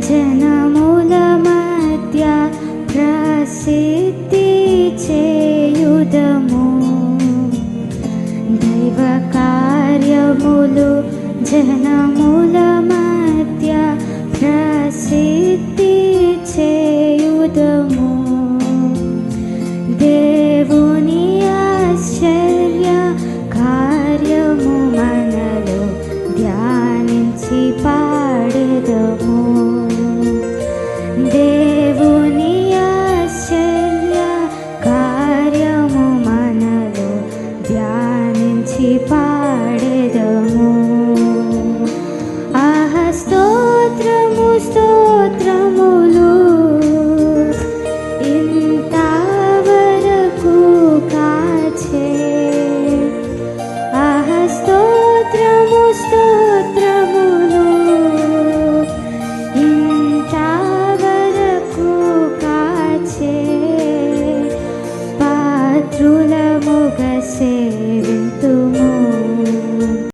జనముల మధ్య ప్రసిద్ధి చేయుదము. దైవ కార్యములు జనముల మధ్య ప్రసిద్ధి చేయుదము. దేవుని ఆశ్చర్య కార్యము మనలో ధ్యానించి పాడెదము. దేవుని ఆశ్చర్య కార్యము మనలో ధ్యానించి పాడెదము. ఆహ స్తోత్రము స్తోత్రములు ఇంతవరకు కాచే. ఆహ స్తోత్రము స్తోత్రములు ఇంతవరకు కాచే. పాత్రులముగ సేవింతు